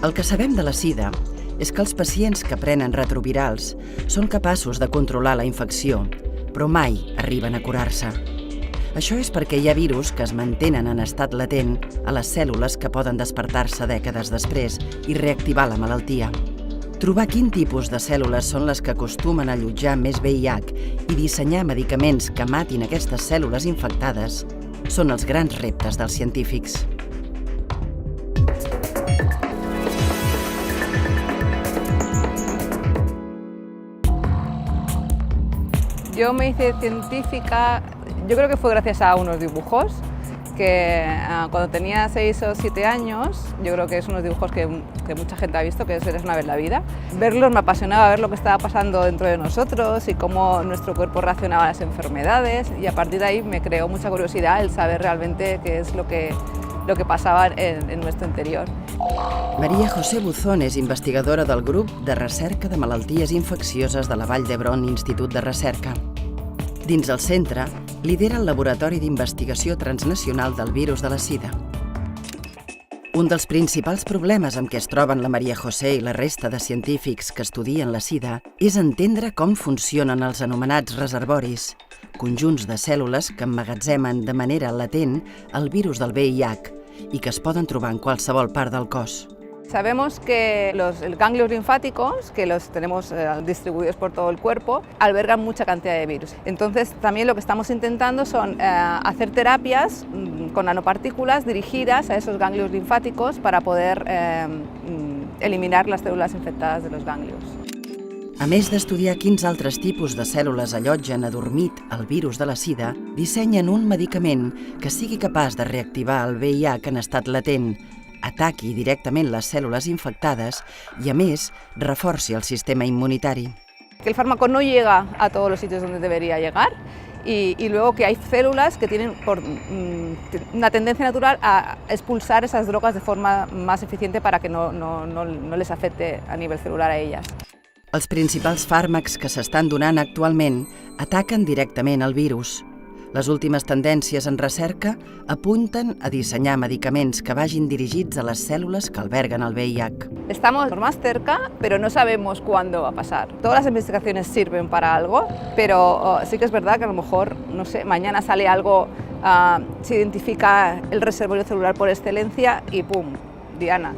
El que sabem de la sida és que els pacients que prenen retrovirals són capaços de controlar la infecció, però mai arriben a curar-se. Això és perquè hi ha virus que es mantenen en estat latent a les cèl·lules que poden despertar-se dècades després i reactivar la malaltia. Trobar quin tipus de cèl·lules són les que acostumen a allotjar més VIH i dissenyar medicaments que matin aquestes cèl·lules infectades són els grans reptes dels científics. Yo me hice científica, yo creo que fue gracias a unos dibujos que cuando tenía 6 o 7 años, yo creo que es unos dibujos que mucha gente ha visto, que es Eres una vez la vida. Verlos me apasionaba, ver lo que estaba pasando dentro de nosotros y cómo nuestro cuerpo reaccionaba a las enfermedades, y a partir de ahí me creó mucha curiosidad el saber realmente qué es lo que pasaba en nuestro interior. Maria José Buzón és investigadora del grup de recerca de malalties infeccioses de la Vall d'Hebron Institut de Recerca. Dins el centre, lidera el Laboratori d'Investigació Transnacional del Virus de la Sida. Un dels principals problemes amb què es troben la Maria José i la resta de científics que estudien la sida és entendre com funcionen els anomenats reservoris, conjunts de cèl·lules que emmagatzemen de manera latent el virus del VIH i que es poden trobar en qualsevol part del cos. Sabemos que los ganglios linfáticos, que los tenemos distribuidos por todo el cuerpo, albergan mucha cantidad de virus. Entonces, también lo que estamos intentando son hacer terapias con nanopartículas dirigidas a esos ganglios linfáticos para poder eliminar las células infectadas de los ganglios. A més d'estudiar quins altres tipus de cèl·lules allotgen adormit el virus de la sida, dissenyen un medicament que sigui capaç de reactivar el VIH en estat latent, ataqui directament les cèl·lules infectades i, a més, reforci el sistema inmunitari. Que el fármaco no llega a todos los sitios donde debería llegar y luego que hay células que tienen una tendencia natural a expulsar esas drogas de forma más eficiente para que no les afecte a nivel celular a ellas. Els principals fàrmacs que s'estan donant actualment ataquen directament el virus. Les últimes tendències en recerca apunten a dissenyar medicaments que vagin dirigits a les cèl·lules que alberguen el VIH. Estamos más cerca, pero no sabemos cuándo va a pasar. Todas las investigaciones sirven para algo, pero sí que es verdad que a lo mejor, no sé, mañana sale algo, se identifica el reservorio celular por excelencia y ¡pum!, diana.